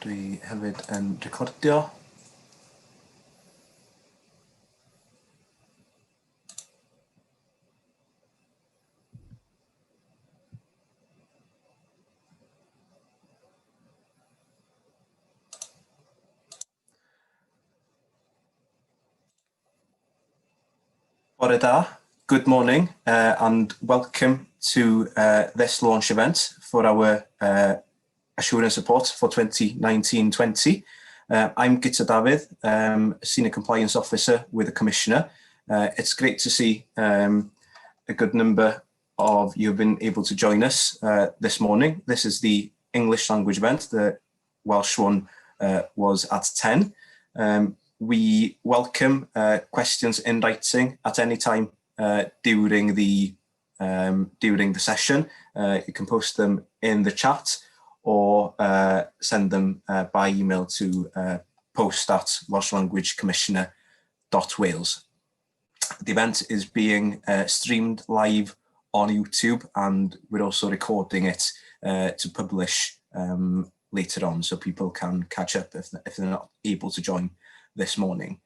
Dwi hefyd yn recordio. Bore da, good morning and welcome to this launch event for our assurance report for 2019-20. I'm Gitta David, Senior Compliance Officer with the Commissioner. It's great to see a good number of you have been able to join us this morning. This is the English language event. The Welsh one was at 10. We welcome questions in writing at any time during the session. You can post them in the chat or send them by email to post@welshlanguagecommissioner.wales. The event is being streamed live on YouTube, and we're also recording it to publish later on, so people can catch up if they're not able to join this morning.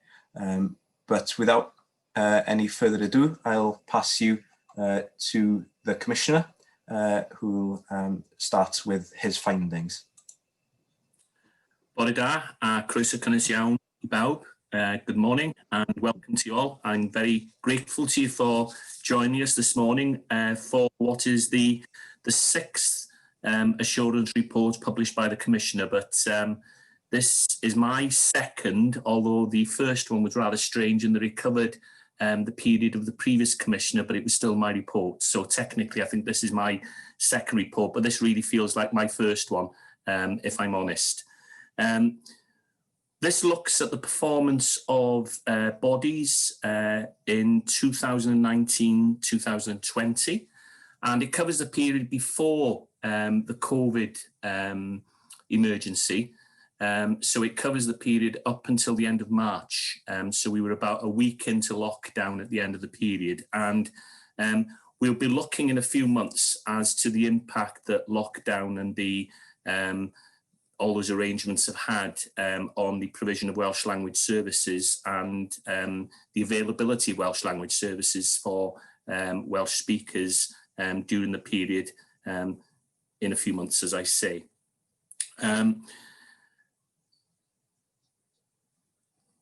But without any further ado, I'll pass you to the Commissioner, who will start with his findings. Bore da, a croeso cynnes iawn I bawb. Good morning and welcome to you all. I'm very grateful to you for joining us this morning for what is the sixth assurance report published by the Commissioner, but this is my second, although the first one was rather strange and they recovered the period of the previous Commissioner, but it was still my report. So technically, I think this is my second report, but this really feels like my first one, if I'm honest. This looks at the performance of bodies in 2019-2020, and it covers the period before the COVID emergency. So it covers the period up until the end of March. So we were about a week into lockdown at the end of the period, and we'll be looking in a few months as to the impact that lockdown and the all those arrangements have had on the provision of Welsh language services and the availability of Welsh language services for Welsh speakers during the period in a few months, as I say.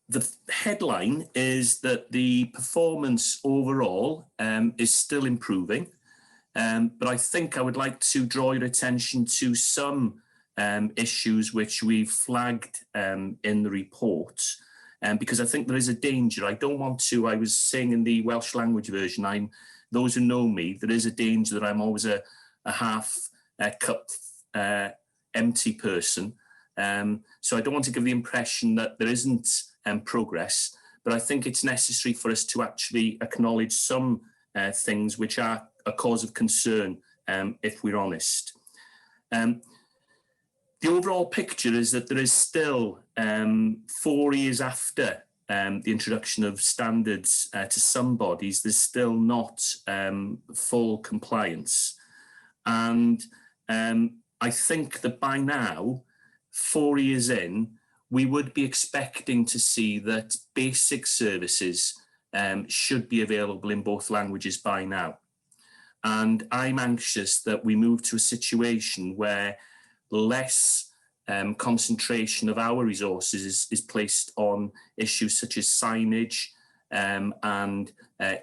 The headline is that the performance overall is still improving, but I think I would like to draw your attention to some issues which we've flagged in the report, because I think there is a danger. I don't want to, I was saying in the Welsh language version, those who know me, there is a danger that I'm always a half cup empty person. So I don't want to give the impression that there isn't progress, but I think it's necessary for us to actually acknowledge some things which are a cause of concern, if we're honest. The overall picture is that there is still 4 years after the introduction of standards to some bodies, there's still not full compliance. And I think that by now, 4 years in, we would be expecting to see that basic services should be available in both languages by now. And I'm anxious that we move to a situation where less concentration of our resources is placed on issues such as signage and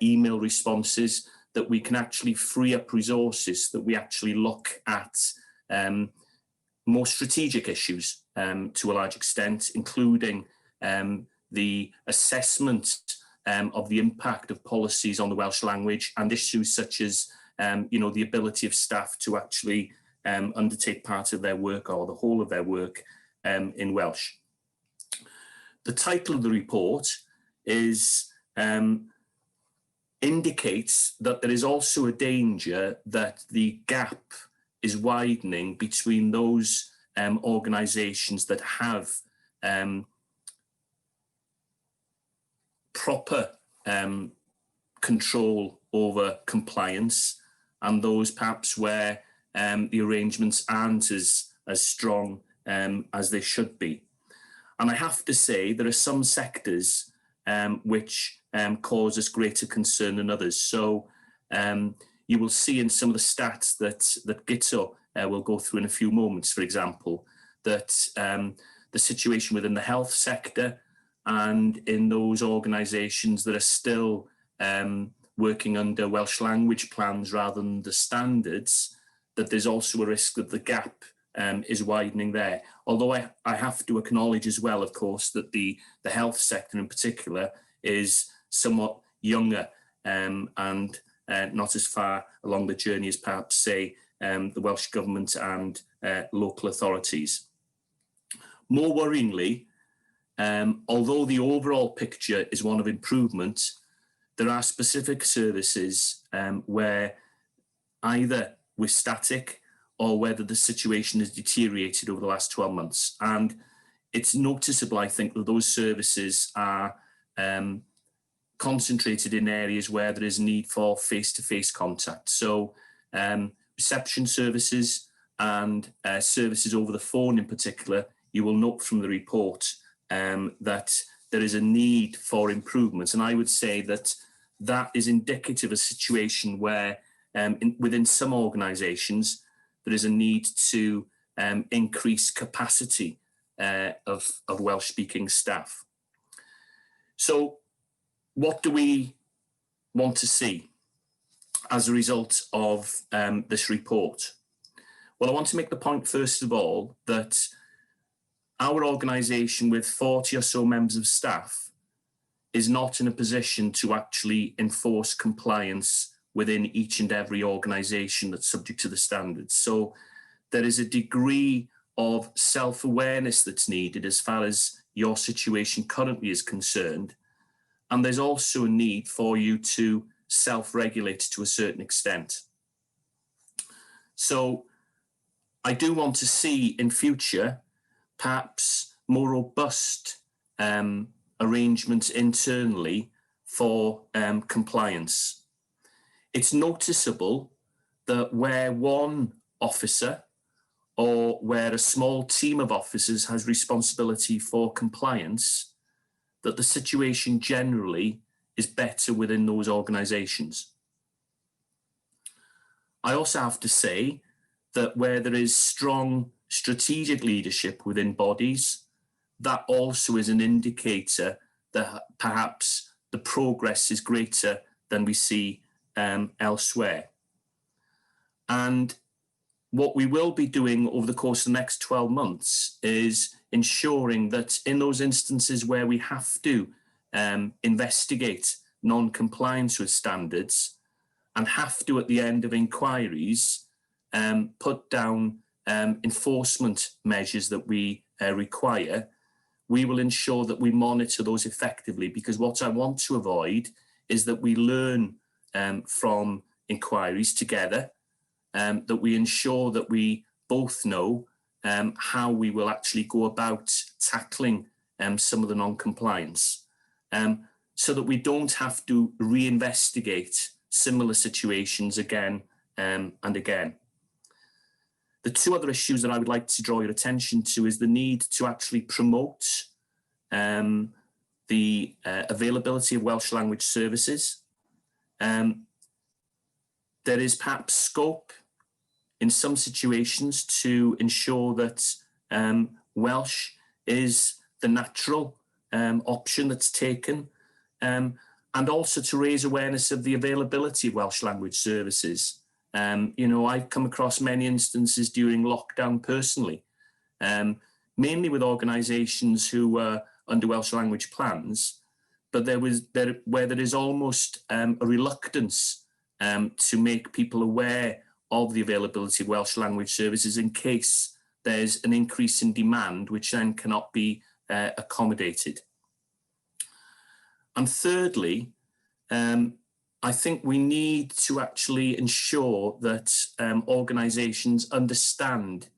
email responses, that we can actually free up resources, that we actually look at more strategic issues to a large extent, including the assessment of the impact of policies on the Welsh language and issues such as the ability of staff to actually undertake part of their work or the whole of their work in Welsh. The title of the report indicates that there is also a danger that the gap is widening between those organisations that have proper control over compliance and those perhaps where the arrangements aren't as strong as they should be. And I have to say, there are some sectors which cause us greater concern than others. So you will see in some of the stats that Gito will go through in a few moments, for example, that the situation within the health sector and in those organisations that are still working under Welsh language plans rather than the standards, that there's also a risk that the gap is widening there. Although I have to acknowledge as well, of course, that the health sector in particular is somewhat younger and not as far along the journey as perhaps, say, the Welsh Government and local authorities. More worryingly, although the overall picture is one of improvement, there are specific services where either we're static or whether the situation has deteriorated over the last 12 months. And it's noticeable, I think, that those services are concentrated in areas where there is need for face-to-face contact. So reception services and services over the phone in particular, you will note from the report that there is a need for improvements. And I would say that that is indicative of a situation where within some organisations, there is a need to increase capacity of Welsh-speaking staff. So what do we want to see as a result of this report? Well, I want to make the point, first of all, that our organisation with 40 or so members of staff is not in a position to actually enforce compliance within each and every organisation that's subject to the standards. So there is a degree of self-awareness that's needed as far as your situation currently is concerned. And there's also a need for you to self-regulate to a certain extent. So I do want to see in future perhaps more robust arrangements internally for compliance. It's noticeable that where one officer or where a small team of officers has responsibility for compliance, that the situation generally is better within those organisations. I also have to say that where there is strong strategic leadership within bodies, that also is an indicator that perhaps the progress is greater than we see elsewhere. And what we will be doing over the course of the next 12 months is ensuring that in those instances where we have to investigate non-compliance with standards and have to, at the end of inquiries, put down enforcement measures that we require, we will ensure that we monitor those effectively, because what I want to avoid is that we learn from inquiries together, that we ensure that we both know how we will actually go about tackling some of the non-compliance, so that we don't have to reinvestigate similar situations again and again. The two other issues that I would like to draw your attention to is the need to actually promote the availability of Welsh language services. There is perhaps scope in some situations to ensure that Welsh is the natural option that's taken, and also to raise awareness of the availability of Welsh language services. I've come across many instances during lockdown personally, mainly with organisations who were under Welsh language plans, but where there is almost a reluctance to make people aware of the availability of Welsh language services in case there's an increase in demand, which then cannot be accommodated. And thirdly, I think we need to actually ensure that organisations understand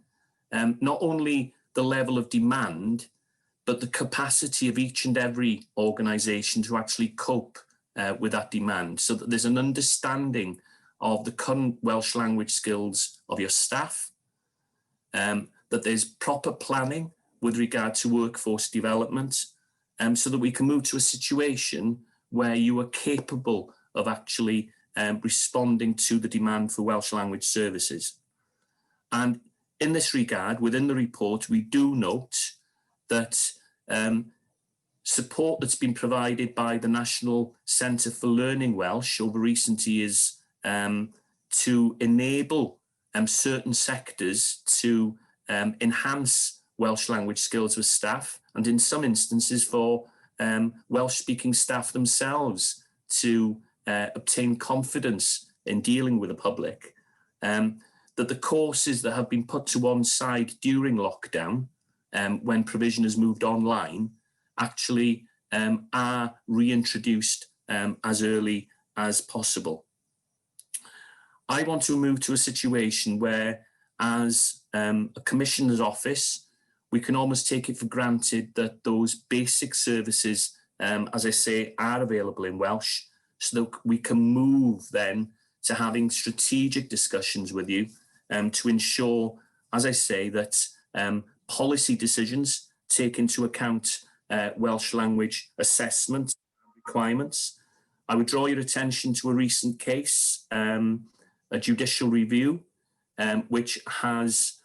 not only the level of demand, but the capacity of each and every organisation to actually cope with that demand, so that there's an understanding of the current Welsh language skills of your staff, the that there's proper planning with regard to workforce development, so that we can move to a situation where you are capable of actually responding to the demand for Welsh language services. And in this regard, within the report, we do note that support that's been provided by the National Centre for Learning Welsh over recent years to enable certain sectors to enhance Welsh language skills with staff, and in some instances for Welsh-speaking staff themselves to obtain confidence in dealing with the public, that the courses that have been put to one side during lockdown, when provision has moved online, actually are reintroduced as early as possible. I want to move to a situation where, as a Commissioner's Office, we can almost take it for granted that those basic services, as I say, are available in Welsh, so that we can move then to having strategic discussions with you to ensure, as I say, that policy decisions take into account Welsh language assessment requirements. I would draw your attention to a recent case, a judicial review, which has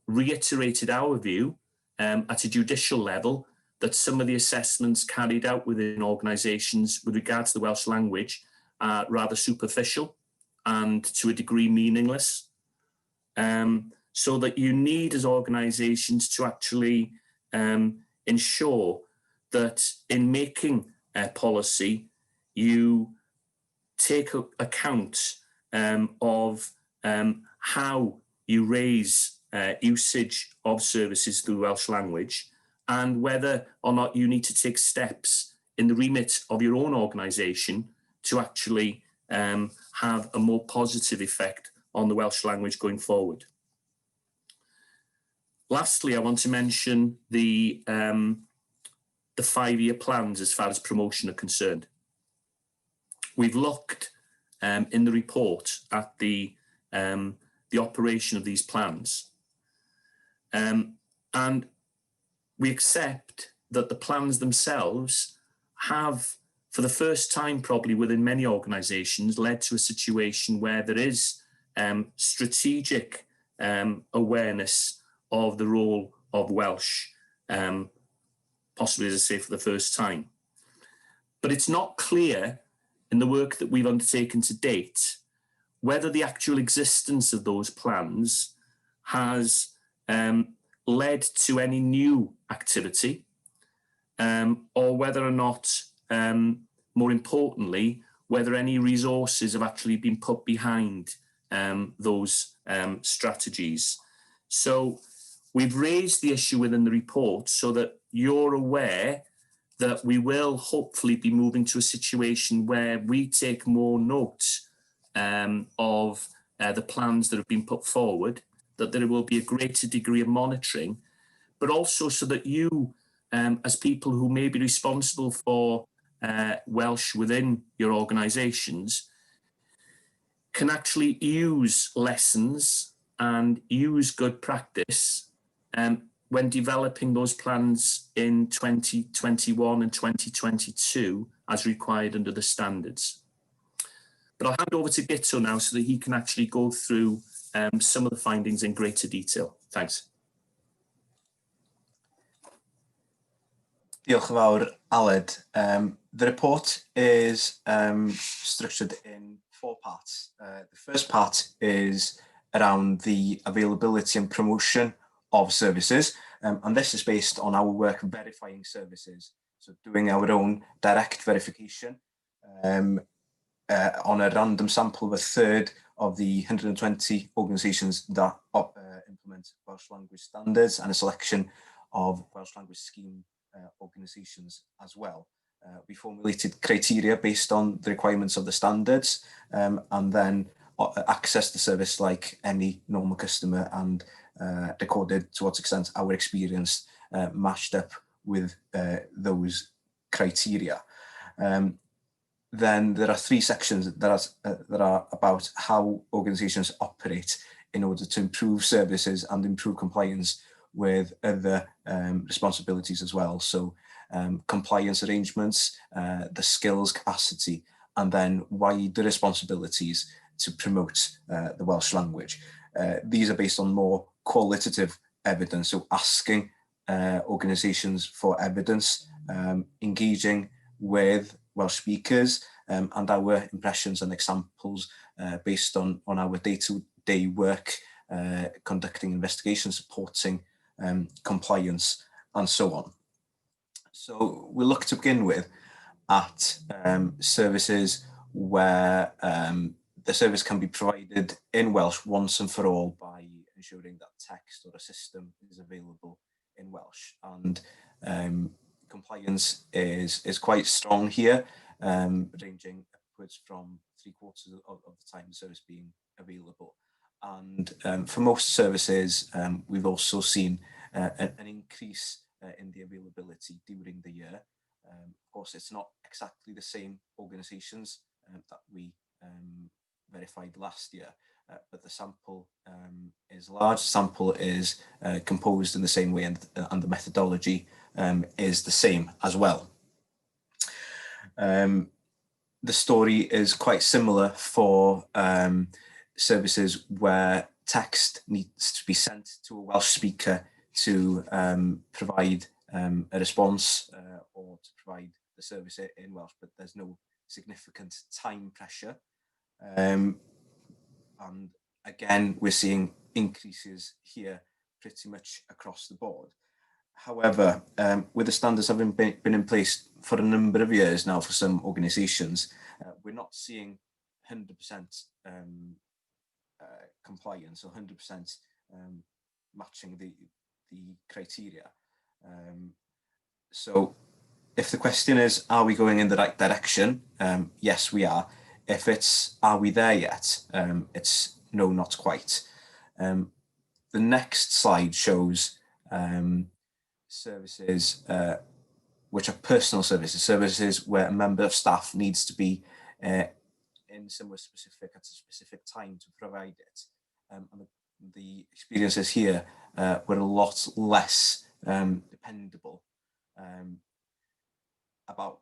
reiterated our view at a judicial level that some of the assessments carried out within organisations with regard to the Welsh language are rather superficial and to a degree meaningless. So that you need as organisations to actually ensure that in making policy, you take account of how you raise usage of services through Welsh language, and whether or not you need to take steps in the remit of your own organisation to actually have a more positive effect on the Welsh language going forward. Lastly, I want to mention the 5-year plans as far as promotion are concerned. We've looked in the report at the operation of these plans, and we accept that the plans themselves have, for the first time probably within many organisations, led to a situation where there is strategic awareness of the role of Welsh, possibly, as I say, for the first time. But it's not clear in the work that we've undertaken to date whether the actual existence of those plans has led to any new activity, or whether or not, more importantly, whether any resources have actually been put behind those strategies. So we've raised the issue within the report so that you're aware that we will hopefully be moving to a situation where we take more note of the plans that have been put forward, that there will be a greater degree of monitoring, but also so that you, as people who may be responsible for Welsh within your organisations, can actually use lessons and use good practice when developing those plans in 2021 and 2022 as required under the standards. But I'll hand over to Gito now so that he can actually go through some of the findings in greater detail. Thanks. Diolch yn fawr, Aled. The report is structured in 4 parts. The first part is around the availability and promotion of services, and this is based on our work verifying services, so doing our own direct verification on a random sample of a third of the 120 organisations that implement Welsh language standards, and a selection of Welsh language scheme organisations as well. We formulated criteria based on the requirements of the standards, and then accessed the service like any normal customer, and recorded to what extent our experience matched up with those criteria. Then there are 3 sections that are about how organisations operate in order to improve services and improve compliance with other responsibilities as well. So compliance arrangements, the skills capacity, and then wider responsibilities to promote the Welsh language. These are based on more qualitative evidence, so asking organisations for evidence, engaging with Welsh speakers, and our impressions and examples based on our day-to-day work, conducting investigations, supporting compliance, and so on. So we'll look to begin with at services where the service can be provided in Welsh once and for all by ensuring that text or a system is available in Welsh. And compliance is quite strong here, ranging upwards from 3/4 of the time the service being available. And for most services, we've also seen an increase in the availability during the year. Of course, it's not exactly the same organisations that we verified last year, but the sample is large. Sample is composed in the same way, and the methodology is the same as well. The story is quite similar for services where text needs to be sent to a Welsh speaker to provide a response or to provide the service in Welsh, but there's no significant time pressure. And again, we're seeing increases here pretty much across the board. However, with the standards having been in place for a number of years now for some organisations, we're not seeing 100% compliance or 100% matching the criteria. So if the question is, are we going in the right direction? Yes, we are. If it's, are we there yet? It's no, not quite. The next slide shows services which are personal services, services where a member of staff needs to be in somewhere specific at a specific time to provide it. And the experiences here were a lot less dependable. About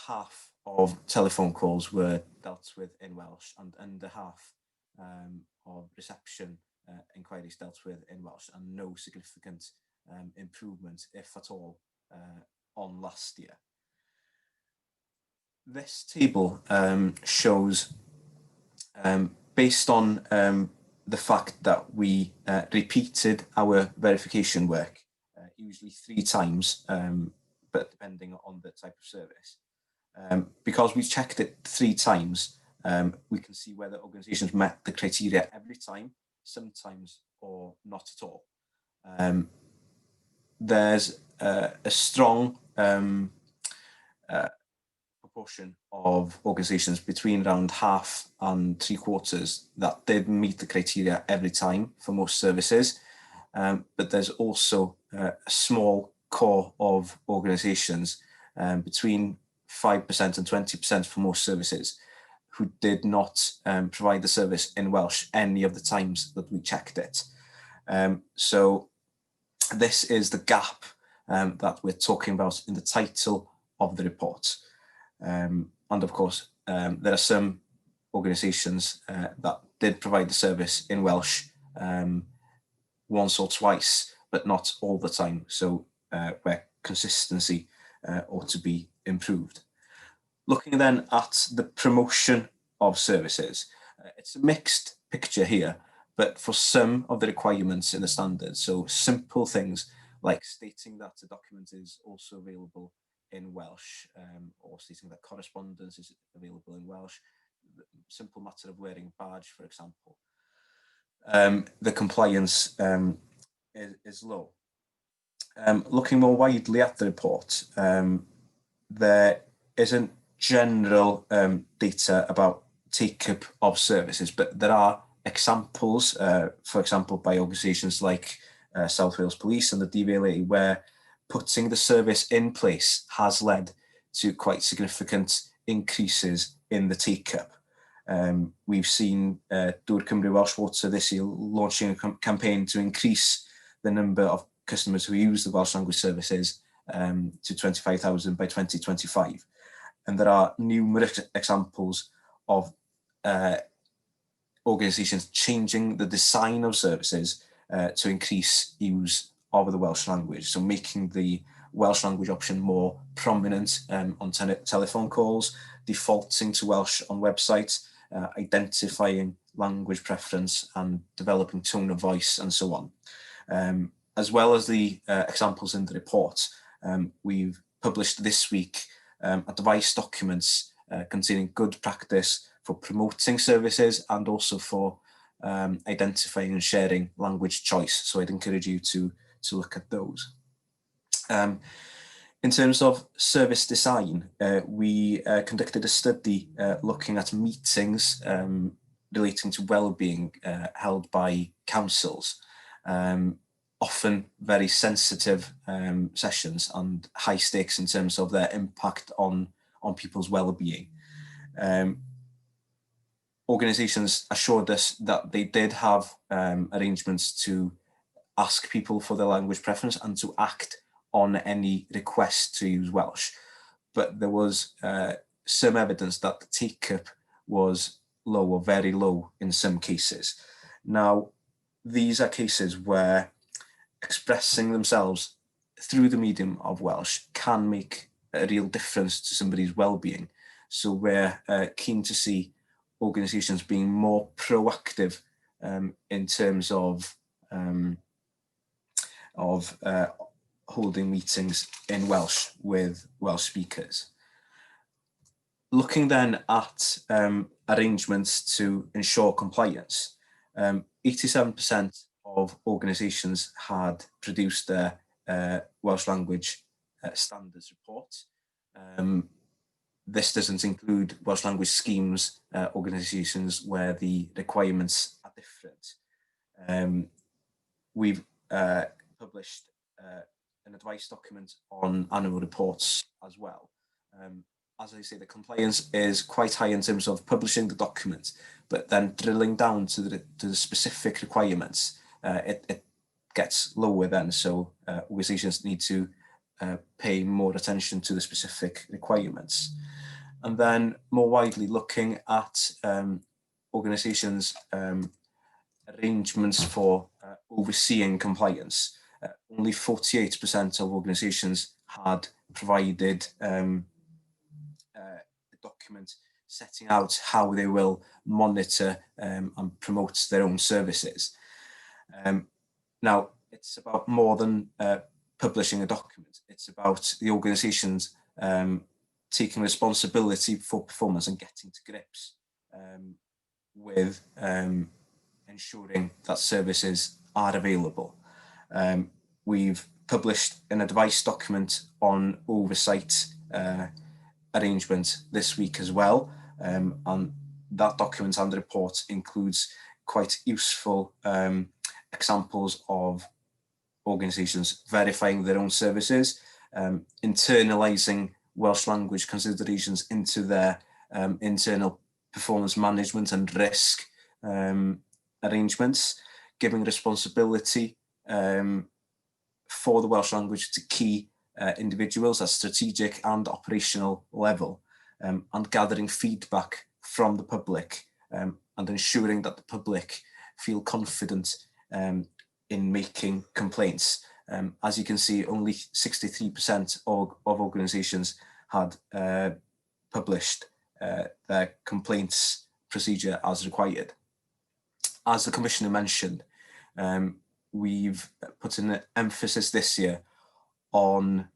half of telephone calls were dealt with in Welsh, and under half of reception inquiries dealt with in Welsh, and no significant improvement, if at all, on last year. This table shows, based on the fact that we repeated our verification work, usually 3 times, but depending on the type of service. Because we checked it 3 times, we can see whether organisations met the criteria every time, sometimes, or not at all. There's a strong proportion of organisations, between around half and 3/4, that did meet the criteria every time for most services. But there's also a small core of organisations, between 5% and 20% for most services, who did not provide the service in Welsh any of the times that we checked it. So this is the gap that we're talking about in the title of the report. And of course, there are some organisations that did provide the service in Welsh once or twice, but not all the time. So where consistency ought to be improved. Looking then at the promotion of services, it's a mixed picture here, but for some of the requirements in the standards, so simple things like stating that the document is also available in Welsh, or stating that correspondence is available in Welsh, the simple matter of wearing a badge, for example, the compliance is low. Looking more widely at the report, there isn't general data about take-up of services, but there are examples, for example, by organisations like South Wales Police and the DVLA, where putting the service in place has led to quite significant increases in the take-up. We've seen Dŵr Cymru Welsh Water this year launching a campaign to increase the number of customers who use the Welsh language services to 25,000 by 2025. And there are numerous examples of organisations changing the design of services to increase use of the Welsh language. So making the Welsh language option more prominent on telephone calls, defaulting to Welsh on websites, identifying language preference and developing tone of voice and so on. As well as the examples in the report, we've published this week advice documents containing good practice for promoting services and also for identifying and sharing language choice. So I'd encourage you to look at those. In terms of service design, we conducted a study looking at meetings relating to wellbeing held by councils, often very sensitive sessions and high stakes in terms of their impact on people's well-being. Organisations assured us that they did have arrangements to ask people for their language preference and to act on any request to use Welsh. But there was some evidence that the take-up was low or very low in some cases. Now, these are cases where expressing themselves through the medium of Welsh can make a real difference to somebody's well-being. So we're keen to see organisations being more proactive in terms of holding meetings in Welsh with Welsh speakers. Looking then at arrangements to ensure compliance, 87% of organisations had produced their Welsh language standards report. This doesn't include Welsh language schemes, organisations where the requirements are different. We've published an advice document on annual reports as well. As I say, the compliance is quite high in terms of publishing the document, but then drilling down to the specific requirements, it gets lower then. So organisations need to pay more attention to the specific requirements. And then more widely looking at organisations' arrangements for overseeing compliance. Only 48% of organisations had provided a document setting out how they will monitor and promote their own services. Now, it's about more than publishing a document. It's about the organisations taking responsibility for performance and getting to grips with ensuring that services are available. We've published an advice document on oversight arrangement this week as well, and that document and the report includes quite useful examples of organisations verifying their own services, internalising Welsh language considerations into their internal performance management and risk arrangements, giving responsibility for the Welsh language to key individuals at strategic and operational level, and gathering feedback from the public and ensuring that the public feel confident in making complaints. As you can see, only 63% of organisations had published their complaints procedure as required. As the Commissioner mentioned, we've put an emphasis this year on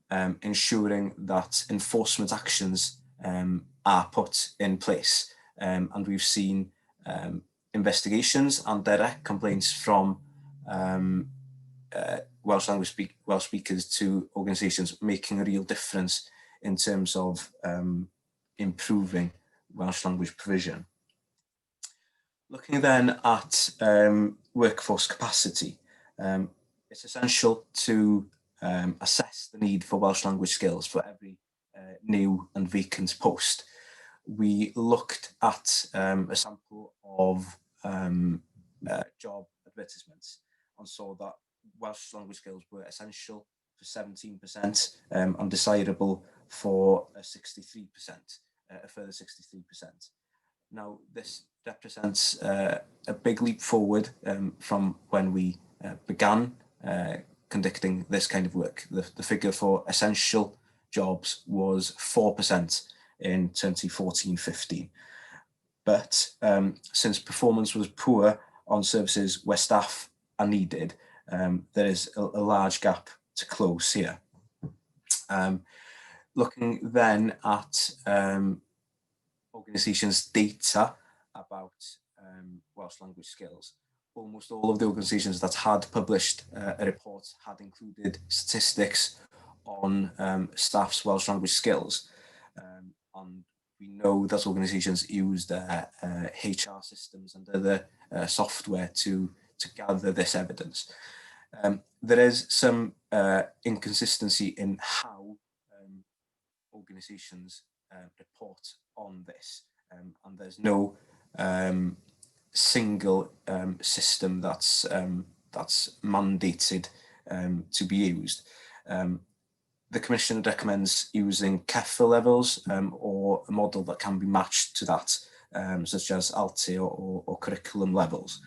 ensuring that enforcement actions are put in place. And we've seen investigations and direct complaints from Welsh speakers to organisations, making a real difference in terms of improving Welsh language provision. Looking then at workforce capacity, it's essential to assess the need for Welsh language skills for every new and vacant post. we looked at a sample of job advertisements and saw that Welsh language skills were essential for 17% and desirable for 63%, a further 63%. Now, this represents a big leap forward from when we began conducting this kind of work. The figure for essential jobs was 4% in 2014-15. But since performance was poor on services where staff are needed, there is a large gap to close here. Looking then at organisations' data about Welsh language skills, almost all of the organisations that had published a report had included statistics on staff's Welsh language skills. And we know that organisations use their HR systems and other software to gather this evidence. There is some inconsistency in how organisations report on this, and there's no single system that's mandated to be used. The Commission recommends using CEFL levels or a model that can be matched to that, such as ALTI or curriculum levels.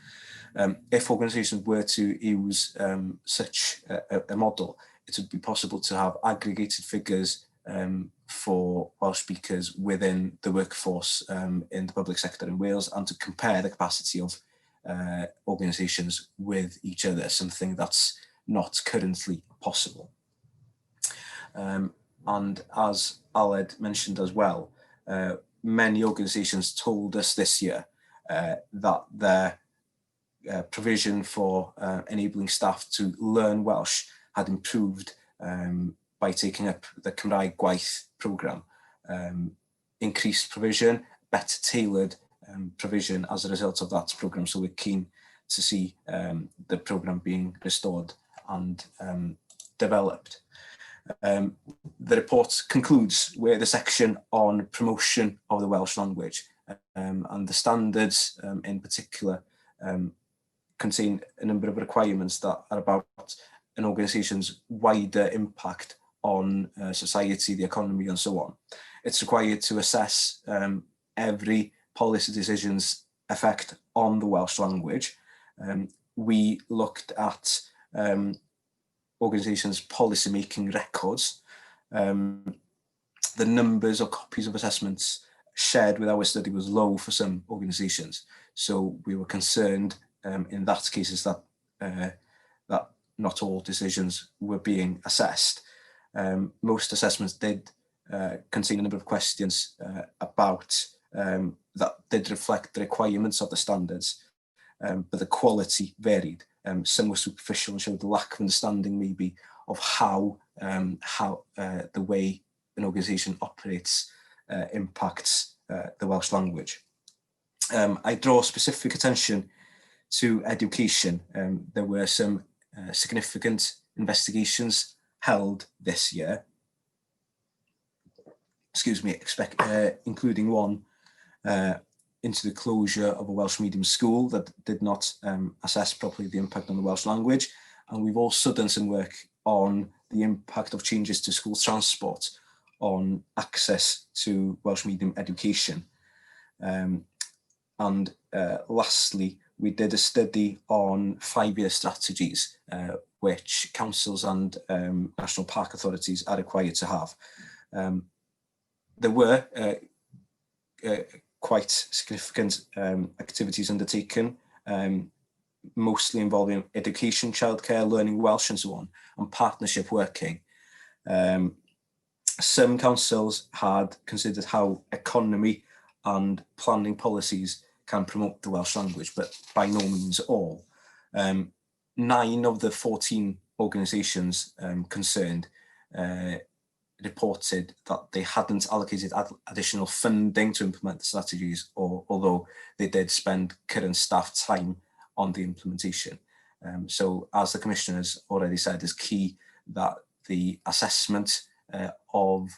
If organisations were to use such a model, it would be possible to have aggregated figures for Welsh speakers within the workforce in the public sector in Wales, and to compare the capacity of organisations with each other, something that's not currently possible. And as Aled mentioned as well, many organisations told us this year that their provision for enabling staff to learn Welsh had improved by taking up the Cymraeg Gwaith programme. Increased provision, better tailored provision as a result of that programme. So we're keen to see the programme being restored and developed. The report concludes with a section on promotion of the Welsh language, and the standards in particular contain a number of requirements that are about an organisation's wider impact on society, the economy and so on. It's required to assess every policy decision's effect on the Welsh language. We looked at organisations' policy-making records. The numbers or copies of assessments shared with our study was low for some organisations. So we were concerned in that cases that that not all decisions were being assessed. Most assessments did contain a number of questions about that did reflect the requirements of the standards, but the quality varied. Some were superficial and showed the lack of understanding maybe of how the way an organisation operates impacts the Welsh language. I draw specific attention to education. There were some significant investigations held this year, including one into the closure of a Welsh medium school that did not assess properly the impact on the Welsh language. And we've also done some work on the impact of changes to school transport on access to Welsh medium education. And lastly, we did a study on 5-year strategies, which councils and national park authorities are required to have. There were quite significant activities undertaken, mostly involving education, childcare, learning Welsh and so on, and partnership working. Some councils had considered how economy and planning policies can promote the Welsh language, but by no means all. 9 of the 14 organisations concerned reported that they hadn't allocated additional funding to implement the strategies, although they did spend current staff time on the implementation. So as the Commissioner has already said, it's key that the assessment of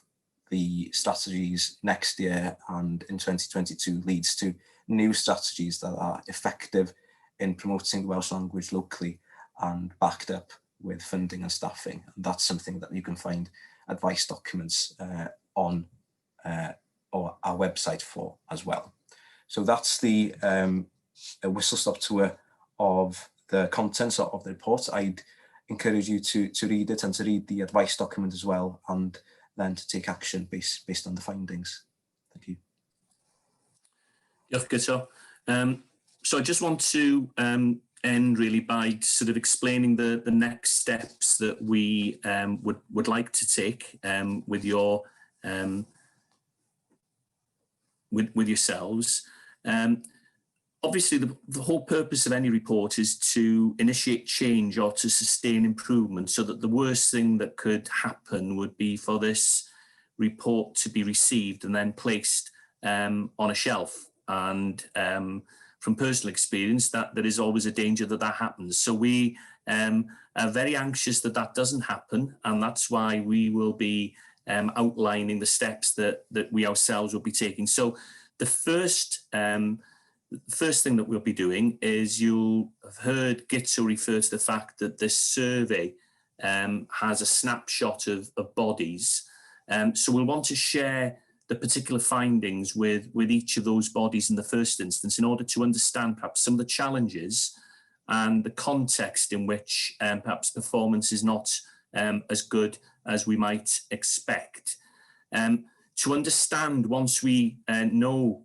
the strategies next year and in 2022 leads to new strategies that are effective in promoting the Welsh language locally and backed up with funding and staffing. And that's something that you can find advice documents on our website for as well. So that's the a whistle-stop tour of the contents of the report. I'd encourage you to read it and to read the advice document as well, and then to take action based on the findings. Thank you. Diolch, Guto. So I just want to end really by sort of explaining the next steps that we would like to take with your with yourselves. Obviously, the whole purpose of any report is to initiate change or to sustain improvement, so that the worst thing that could happen would be for this report to be received and then placed on a shelf. And from personal experience, that there is always a danger that that happens. So we are very anxious that that doesn't happen, and that's why we will be outlining the steps that we ourselves will be taking. So the first thing that we'll be doing is, you'll have heard Guto refer to the fact that this survey has a snapshot of bodies. So we'll want to share the particular findings with each of those bodies in the first instance, in order to understand perhaps some of the challenges and the context in which perhaps performance is not as good as we might expect. To understand, once we know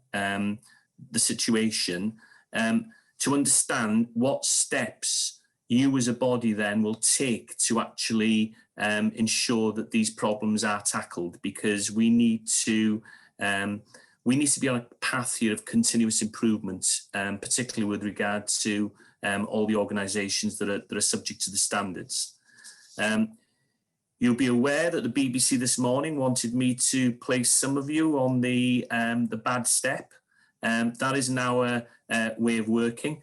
the situation, to understand what steps you as a body then will take to actually ensure that these problems are tackled, because we need to be on a path here of continuous improvement, particularly with regard to all the organisations that are subject to the standards. You'll be aware that the BBC this morning wanted me to place some of you on the bad step. That is now a way of working.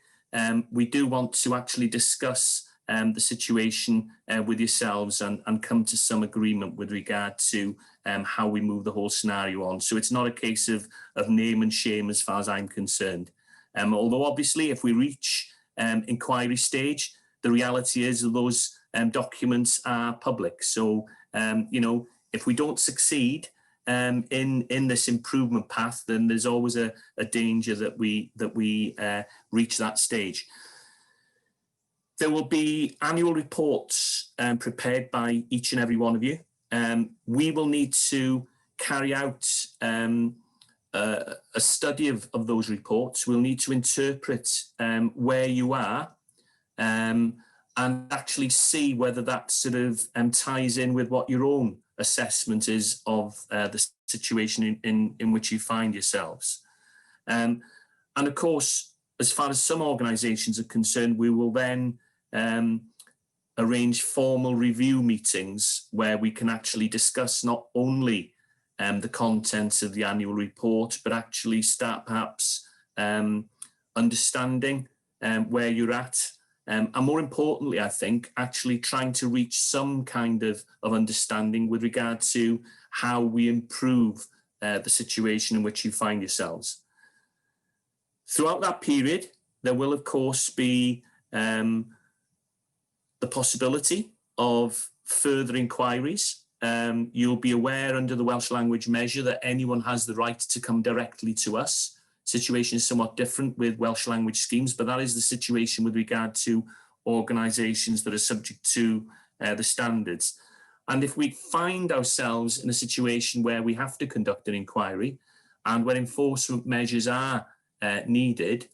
We do want to actually discuss the situation with yourselves and come to some agreement with regard to how we move the whole scenario on. So it's not a case of name and shame as far as I'm concerned. Although obviously, if we reach inquiry stage, the reality is that those documents are public. So, you know, if we don't succeed in this improvement path, then there's always a danger that we reach that stage. There will be annual reports prepared by each and every one of you. We will need to carry out a study of those reports. We'll need to interpret where you are and actually see whether that sort of ties in with what your own assessment is of the situation in which you find yourselves. And of course, as far as some organisations are concerned, we will then arrange formal review meetings where we can actually discuss not only the contents of the annual report, but actually start perhaps understanding where you're at. And more importantly, I think, actually trying to reach some kind of understanding with regard to how we improve the situation in which you find yourselves. Throughout that period, there will, of course, be the possibility of further inquiries. You'll be aware under the Welsh language measure that anyone has the right to come directly to us. Situation is somewhat different with Welsh language schemes, but that is the situation with regard to organisations that are subject to the standards. And if we find ourselves in a situation where we have to conduct an inquiry and where enforcement measures are needed,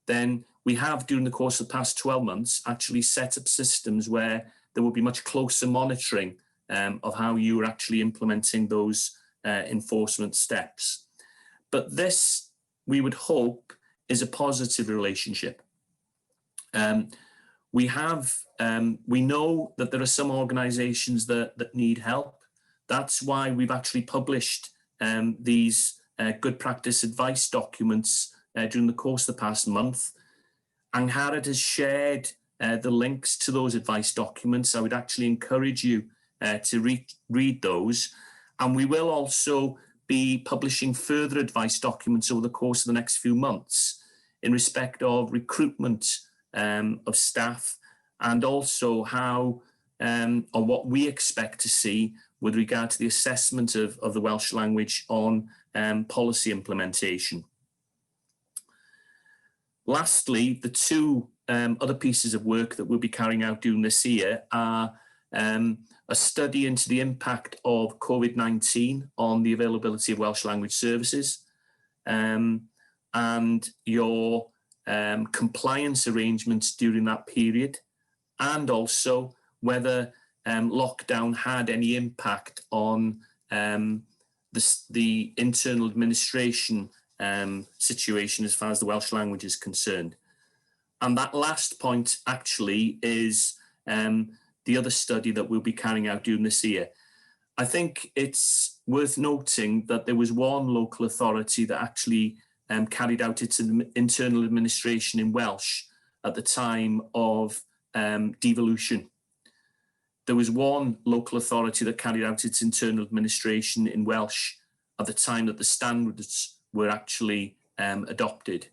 then we have, during the course of the past 12 months, actually set up systems where there will be much closer monitoring of how you are actually implementing those enforcement steps. But this, we would hope, is a positive relationship. We know that there are some organisations that need help. That's why we've actually published these good practice advice documents during the course of the past month. Angharad has shared the links to those advice documents. I would actually encourage you to read those. And we will also be publishing further advice documents over the course of the next few months in respect of recruitment of staff, and also how or what we expect to see with regard to the assessment of the Welsh language on policy implementation. Lastly, the two other pieces of work that we'll be carrying out during this year are a study into the impact of COVID-19 on the availability of Welsh language services, and your compliance arrangements during that period, and also whether lockdown had any impact on the internal administration situation as far as the Welsh language is concerned. And that last point actually is the other study that we'll be carrying out during this year. I think it's worth noting that there was one local authority that actually carried out its internal administration in Welsh at the time of devolution. There was one local authority that carried out its internal administration in Welsh at the time that the standards were actually adopted.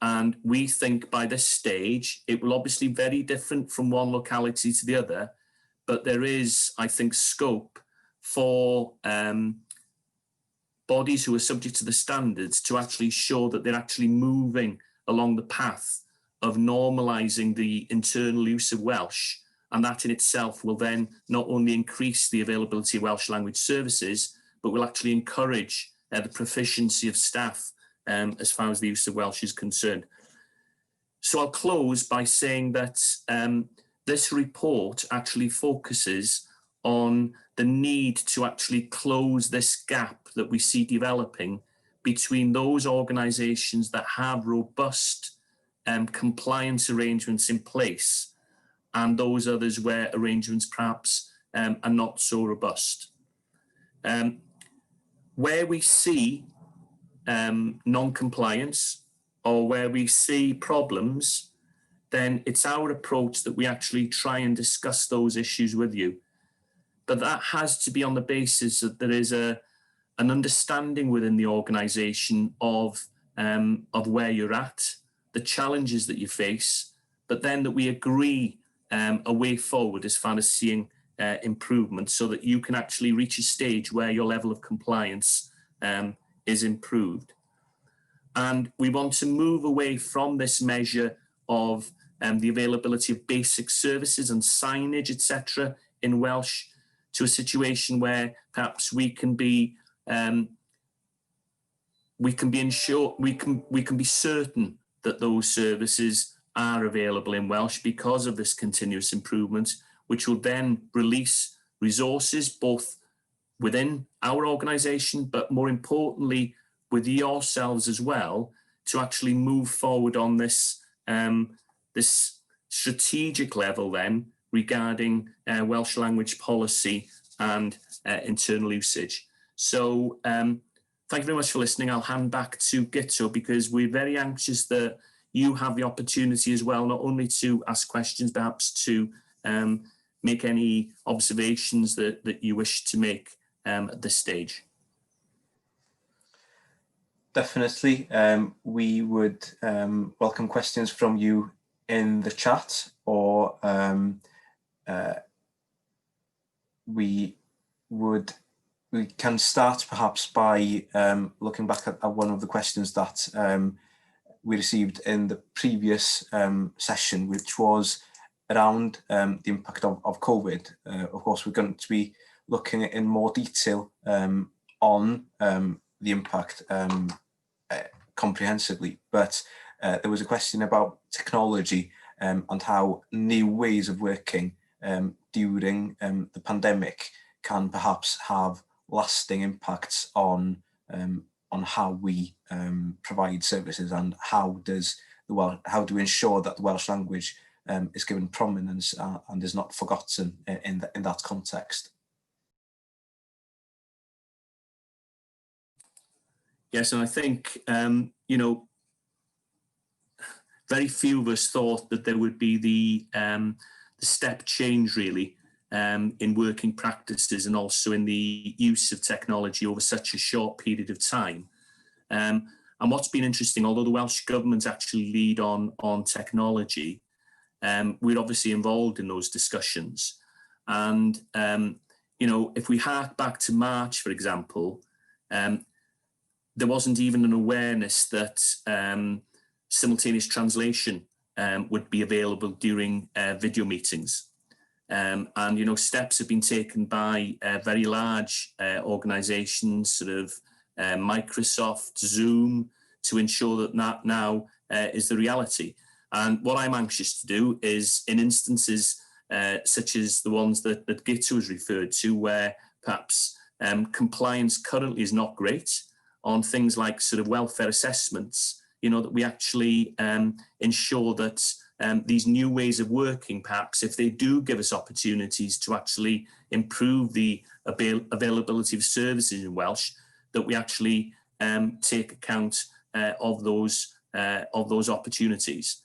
And we think by this stage, it will obviously be very different from one locality to the other, but there is, I think, scope for bodies who are subject to the standards to actually show that they're actually moving along the path of normalising the internal use of Welsh. And that in itself will then not only increase the availability of Welsh language services, but will actually encourage the proficiency of staff as far as the use of Welsh is concerned. So I'll close by saying that this report actually focuses on the need to actually close this gap that we see developing between those organisations that have robust compliance arrangements in place and those others where arrangements perhaps are not so robust. Where we see non-compliance or where we see problems, then it's our approach that we actually try and discuss those issues with you. But that has to be on the basis that there is an understanding within the organisation of where you're at, the challenges that you face, but then that we agree a way forward as far as seeing improvement so that you can actually reach a stage where your level of compliance is improved. And we want to move away from this measure of the availability of basic services and signage, etc., in Welsh, to a situation where perhaps we can be certain that those services are available in Welsh because of this continuous improvement, which will then release resources both within our organisation, but more importantly, with yourselves as well, to actually move forward on this, this strategic level then regarding Welsh language policy and internal usage. So thank you very much for listening. I'll hand back to Gito because we're very anxious that you have the opportunity as well, not only to ask questions, perhaps to make any observations that you wish to make at this stage. Definitely. We would welcome questions from you in the chat, or we can start perhaps by looking back at one of the questions that we received in the previous session, which was around the impact of COVID. Of course, we're going to be looking in more detail on the impact comprehensively, but there was a question about technology and how new ways of working during the pandemic can perhaps have lasting impacts on how we provide services, and how do we ensure that the Welsh language is given prominence and is not forgotten in that context. Yes, and I think, you know, very few of us thought that there would be the step change really in working practices and also in the use of technology over such a short period of time. And what's been interesting, although the Welsh Government actually lead on technology, we're obviously involved in those discussions. And, you know, if we hark back to March, for example, there wasn't even an awareness that simultaneous translation would be available during video meetings. And, you know, steps have been taken by very large organizations, sort of Microsoft, Zoom, to ensure that that now is the reality. And what I'm anxious to do is, in instances such as the ones that Gitu has referred to, where perhaps compliance currently is not great on things like sort of welfare assessments, you know, that we actually ensure that these new ways of working, perhaps if they do give us opportunities to actually improve the availability of services in Welsh, that we actually take account of those opportunities.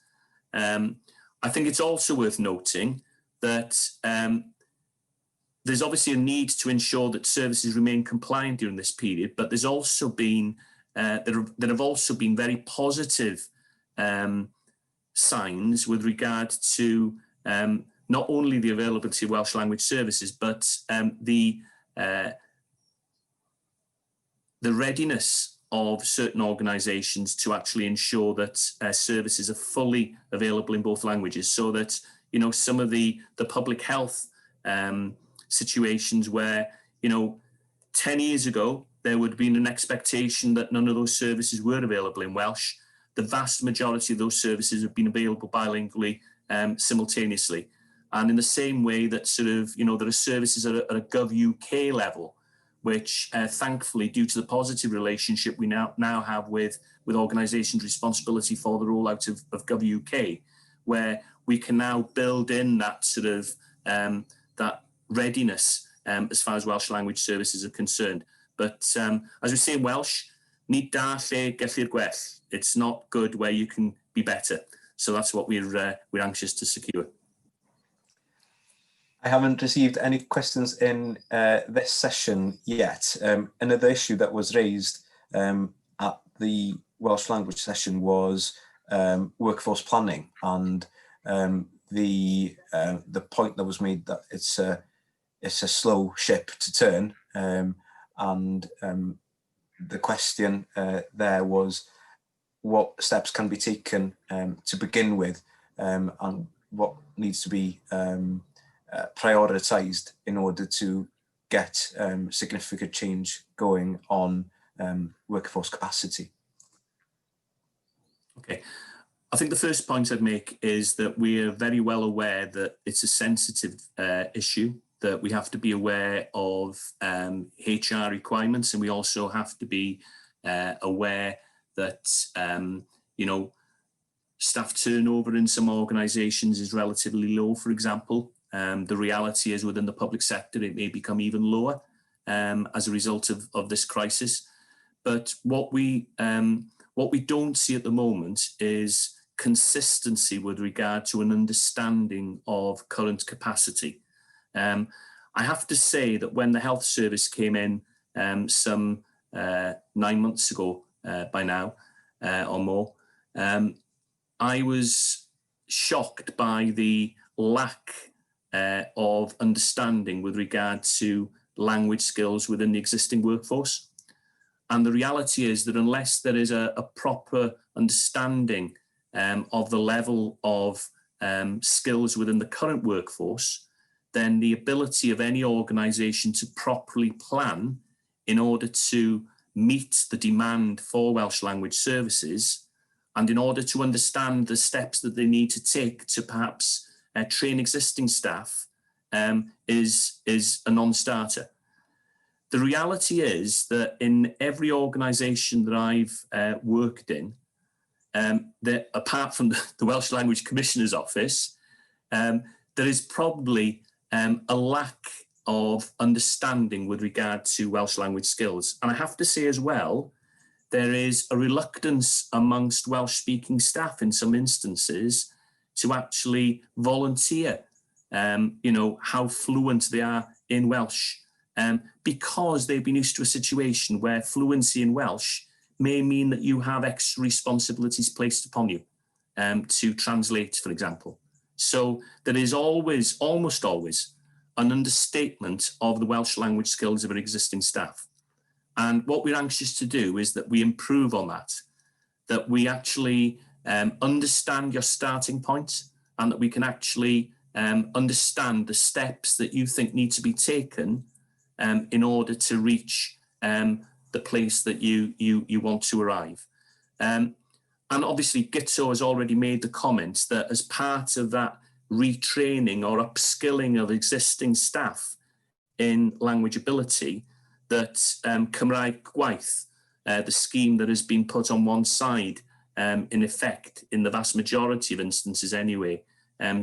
I think it's also worth noting that there's obviously a need to ensure that services remain compliant during this period, but there's also been there have also been very positive signs with regard to not only the availability of Welsh language services, but the readiness of certain organisations to actually ensure that services are fully available in both languages, so that, you know, some of the public health situations where, you know, 10 years ago there would have been an expectation that none of those services were available in Welsh. The vast majority of those services have been available bilingually simultaneously. And in the same way that sort of, you know, there are services at a Gov UK level, which thankfully, due to the positive relationship we now have with organisations' responsibility for the rollout of Gov UK, where we can now build in that sort of that readiness as far as Welsh language services are concerned. But as we say in Welsh, nid da lle gellir gwell. It's not good where you can be better. So that's what we're anxious to secure. I haven't received any questions in this session yet. Another issue that was raised at the Welsh language session was workforce planning, and the point that was made that it's a slow ship to turn, and the question there was what steps can be taken to begin with, and what needs to be prioritised in order to get significant change going on workforce capacity. Okay, I think the first point I'd make is that we are very well aware that it's a sensitive issue, that we have to be aware of HR requirements, and we also have to be aware that you know, staff turnover in some organisations is relatively low, for example. The reality is within the public sector it may become even lower as a result of this crisis. But what we don't see at the moment is consistency with regard to an understanding of current capacity. I have to say that when the health service came in some 9 months ago by now or more, I was shocked by the lack of understanding with regard to language skills within the existing workforce. And the reality is that unless there is a proper understanding of the level of skills within the current workforce, then the ability of any organisation to properly plan in order to meet the demand for Welsh language services, and in order to understand the steps that they need to take to perhaps train existing staff, is a non-starter. The reality is that in every organisation that I've worked in, that apart from the Welsh Language Commissioner's Office, there is probably a lack of understanding with regard to Welsh language skills. And I have to say as well, there is a reluctance amongst Welsh-speaking staff in some instances to actually volunteer you know, how fluent they are in Welsh, because they've been used to a situation where fluency in Welsh may mean that you have extra responsibilities placed upon you to translate, for example. So there is always, almost always, an understatement of the Welsh language skills of our existing staff. And what we're anxious to do is that we improve on that we actually understand your starting point, and that we can actually understand the steps that you think need to be taken in order to reach the place that you want to arrive. And obviously Gitso has already made the comments that as part of that retraining or upskilling of existing staff in language ability, that Cymraeg Gwaith, the scheme that has been put on one side in effect in the vast majority of instances anyway,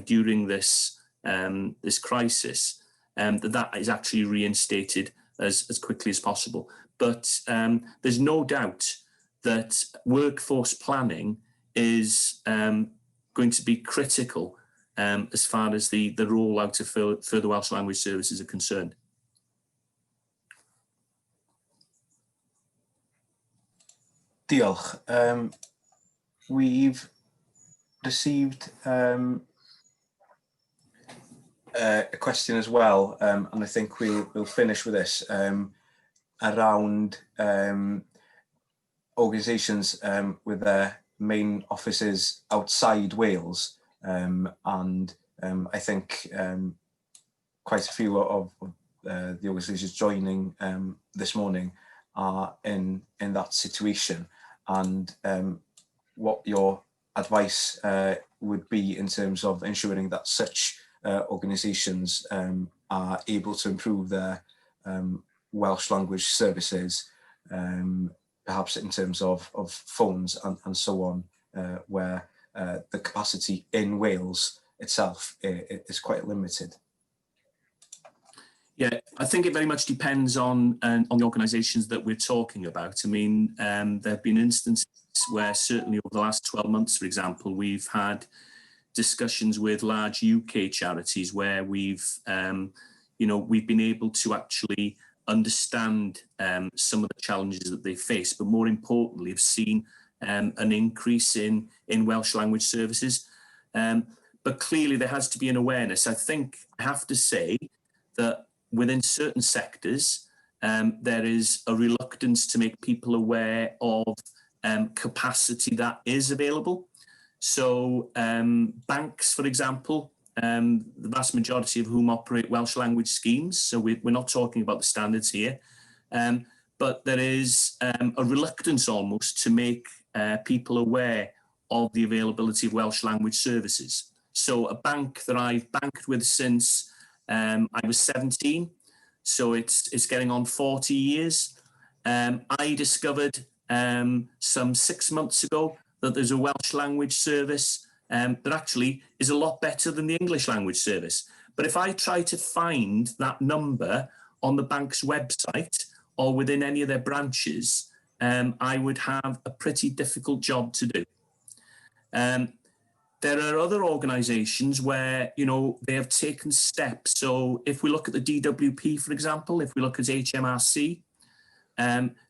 during this this crisis, that is actually reinstated as quickly as possible. But there's no doubt that workforce planning is going to be critical as far as the rollout of further Welsh language services are concerned. Diolch. We've received a question as well, and I think we'll finish with this, around organisations with their main offices outside Wales, and I think quite a few of the organisations joining this morning are in that situation, and what your advice would be in terms of ensuring that such organisations are able to improve their Welsh language services, perhaps in terms of phones and so on, where the capacity in Wales itself is quite limited. Yeah, I think it very much depends on the organisations that we're talking about. I mean, there have been instances where certainly over the last 12 months, for example, we've had discussions with large UK charities where we've, you know, we've been able to actually understand some of the challenges that they face, but more importantly, have seen an increase in Welsh language services. But clearly there has to be an awareness. I think I have to say that within certain sectors, there is a reluctance to make people aware of capacity that is available. So banks, for example, the vast majority of whom operate Welsh language schemes, so we're not talking about the standards here, but there is a reluctance almost to make people aware of the availability of Welsh language services. So a bank that I've banked with since I was 17, so it's getting on 40 years. I discovered some 6 months ago that there's a Welsh language service that actually is a lot better than the English language service. But if I try to find that number on the bank's website or within any of their branches, I would have a pretty difficult job to do. There are other organisations where, you know, they have taken steps. So if we look at the DWP, for example, if we look at HMRC,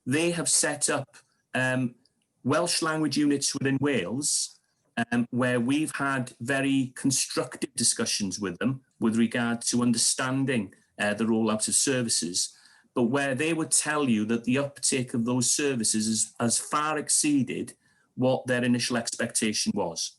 they have set up Welsh language units within Wales, where we've had very constructive discussions with them with regard to understanding the rollout of services, but where they would tell you that the uptake of those services has far exceeded what their initial expectation was.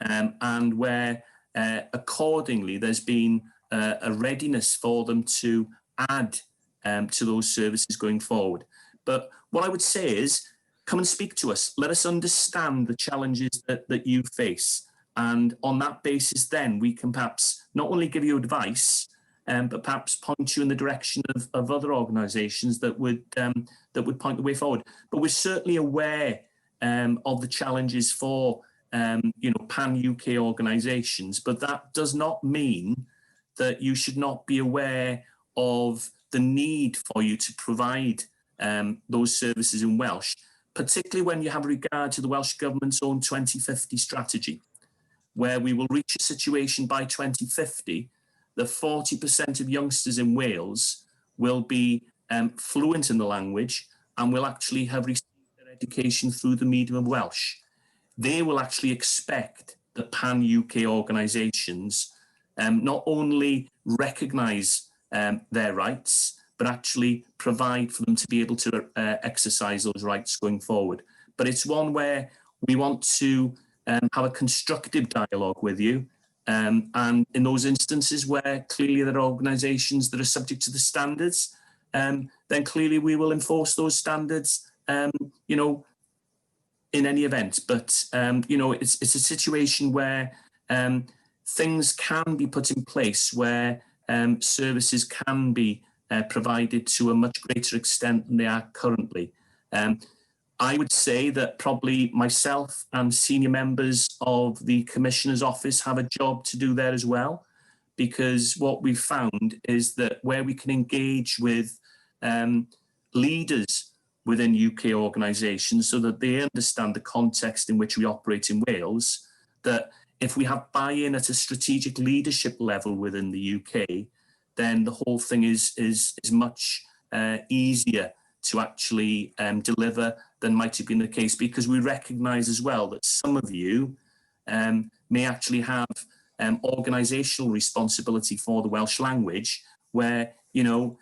And where accordingly there's been a readiness for them to add to those services going forward. But what I would say is, come and speak to us. Let us understand the challenges that you face. And on that basis, then we can perhaps not only give you advice, but perhaps point you in the direction of other organisations that would point the way forward. But we're certainly aware of the challenges for you know, pan-UK organisations, but that does not mean that you should not be aware of the need for you to provide those services in Welsh, particularly when you have regard to the Welsh Government's own 2050 strategy, where we will reach a situation by 2050 that 40% of youngsters in Wales will be fluent in the language and will actually have received their education through the medium of Welsh. They will actually expect the pan-UK organisations not only recognise their rights, but actually provide for them to be able to exercise those rights going forward. But it's one where we want to have a constructive dialogue with you. And in those instances where clearly there are organisations that are subject to the standards, then clearly we will enforce those standards, you know, in any event. But, you know, it's a situation where things can be put in place where services can be provided to a much greater extent than they are currently. I would say that probably myself and senior members of the Commissioner's Office have a job to do there as well, because what we've found is that where we can engage with leaders within UK organisations so that they understand the context in which we operate in Wales, that if we have buy-in at a strategic leadership level within the UK, then the whole thing is much easier to actually deliver than might have been the case, because we recognise as well that some of you may actually have organisational responsibility for the Welsh language, where, you know,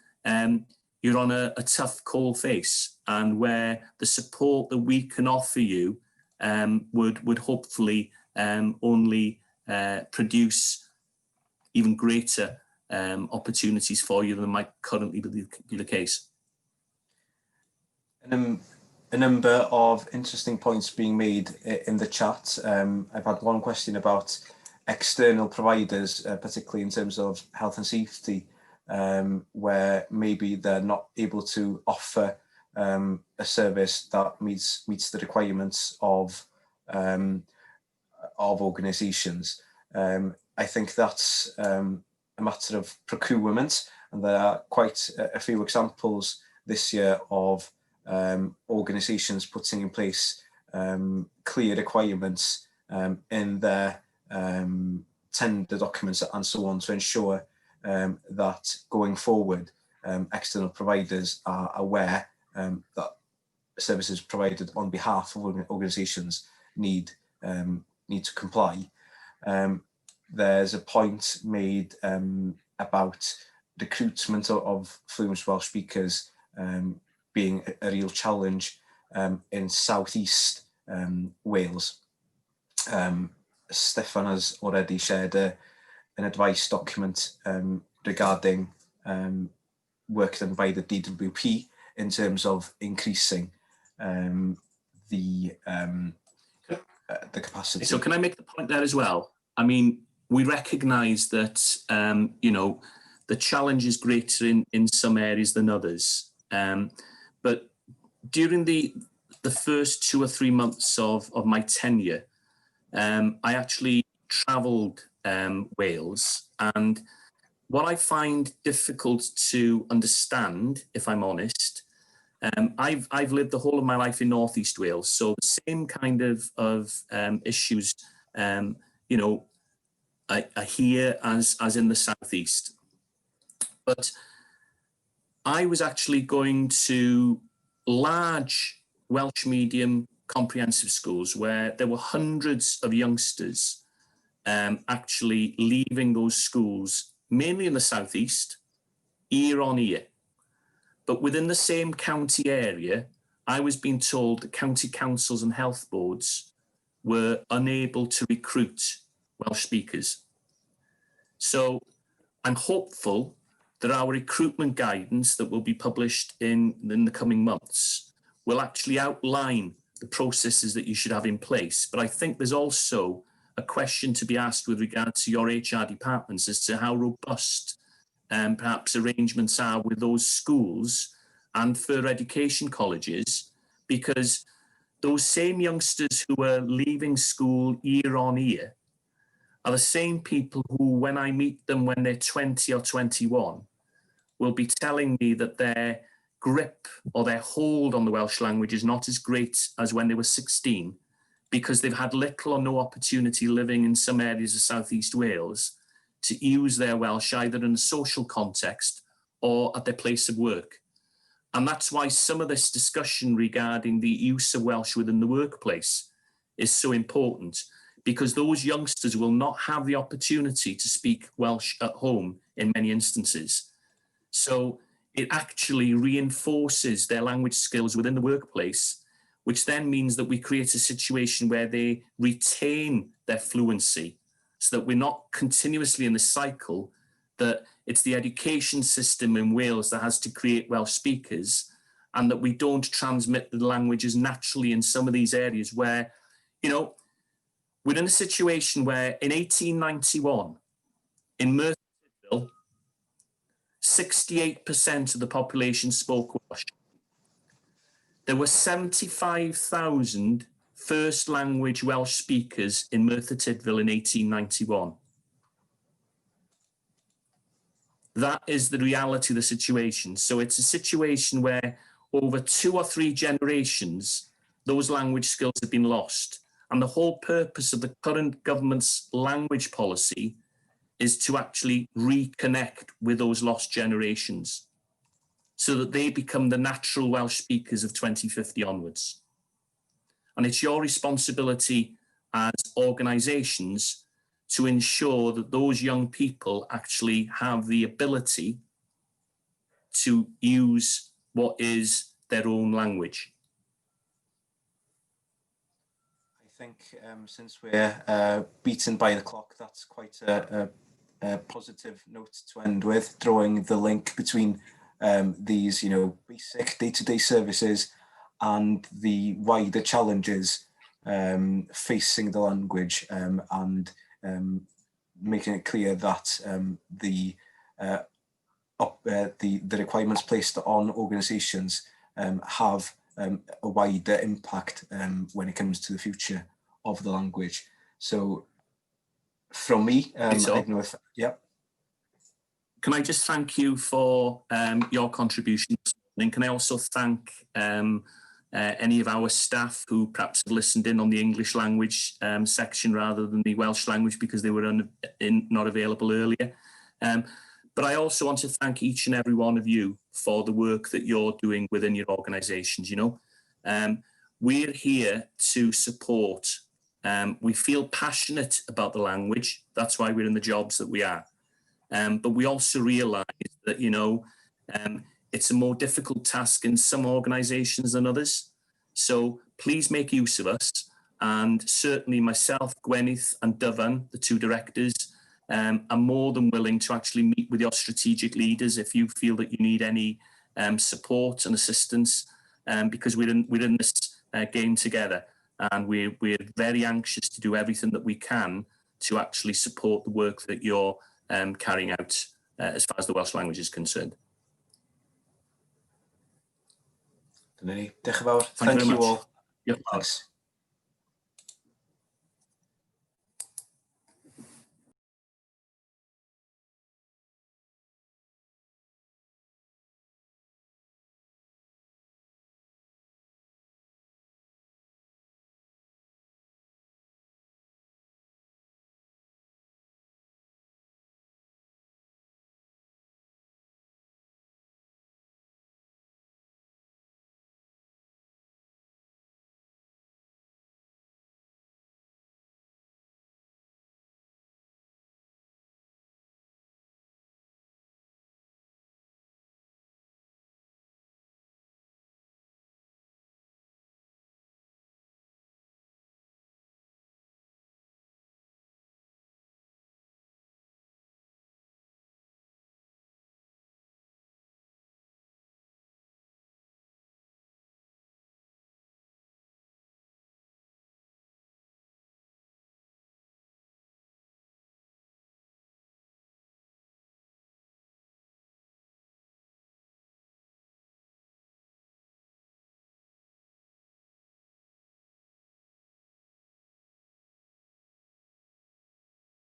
you're on a tough coal face, and where the support that we can offer you would hopefully only produce even greater opportunities for you than might currently be the case. A number of interesting points being made in the chat. I've had one question about external providers, particularly in terms of health and safety, where maybe they're not able to offer a service that meets the requirements of organisations. I think that's a matter of procurement, and there are quite a few examples this year of organisations putting in place clear requirements in their tender documents and so on, to ensure that going forward external providers are aware that services provided on behalf of organisations need to comply. There's a point made about recruitment of fluent Welsh speakers being a real challenge in South East Wales. Stefan has already shared an advice document regarding work done by the DWP in terms of increasing the capacity. So can I make the point there as well? I mean, we recognise that you know, the challenge is greater in some areas than others. But during the first 2 or 3 months of my tenure, I actually travelled Wales, and what I find difficult to understand, if I'm honest, I've lived the whole of my life in North East Wales, so the same kind of issues, you know, I hear as in the South East. But I was actually going to large Welsh medium comprehensive schools where there were hundreds of youngsters actually leaving those schools, mainly in the South East, year on year. But within the same county area, I was being told that county councils and health boards were unable to recruit Welsh speakers. So I'm hopeful that our recruitment guidance that will be published in the coming months will actually outline the processes that you should have in place. But I think there's also a question to be asked with regard to your HR departments as to how robust perhaps arrangements are with those schools and further education colleges, because those same youngsters who are leaving school year on year are the same people who, when I meet them when they're 20 or 21, will be telling me that their grip or their hold on the Welsh language is not as great as when they were 16, because they've had little or no opportunity living in some areas of South East Wales to use their Welsh either in a social context or at their place of work. And that's why some of this discussion regarding the use of Welsh within the workplace is so important, because those youngsters will not have the opportunity to speak Welsh at home in many instances. So it actually reinforces their language skills within the workplace, which then means that we create a situation where they retain their fluency, so that we're not continuously in the cycle that it's the education system in Wales that has to create Welsh speakers, and that we don't transmit the languages naturally in some of these areas where, you know, we're in a situation where in 1891, in Merthyr Tydfil, 68% of the population spoke Welsh. There were 75,000 first language Welsh speakers in Merthyr Tydfil in 1891. That is the reality of the situation. So it's a situation where over 2 or 3 generations, those language skills have been lost. And the whole purpose of the current government's language policy is to actually reconnect with those lost generations so that they become the natural Welsh speakers of 2050 onwards. And it's your responsibility as organisations to ensure that those young people actually have the ability to use what is their own language. I think since we're beaten by the clock, that's quite a positive note to end with, drawing the link between these, you know, basic day-to-day services and the wider challenges facing the language, and making it clear that the requirements placed on organisations have a wider impact when it comes to the future of the language. So from me, I don't know if, yeah. Can I just thank you for your contribution? And can I also thank any of our staff who perhaps have listened in on the English language section rather than the Welsh language because they were not available earlier. But I also want to thank each and every one of you for the work that you're doing within your organisations. You know, we're here to support. We feel passionate about the language. That's why we're in the jobs that we are. But we also realise that, you know, it's a more difficult task in some organisations than others. So please make use of us. And certainly myself, Gwenith and Dyfan, the 2 directors, are more than willing to actually meet with your strategic leaders if you feel that you need any support and assistance, because we're in this game together. And we're very anxious to do everything that we can to actually support the work that you're carrying out as far as the Welsh language is concerned. Thank you all. Yep. Thanks.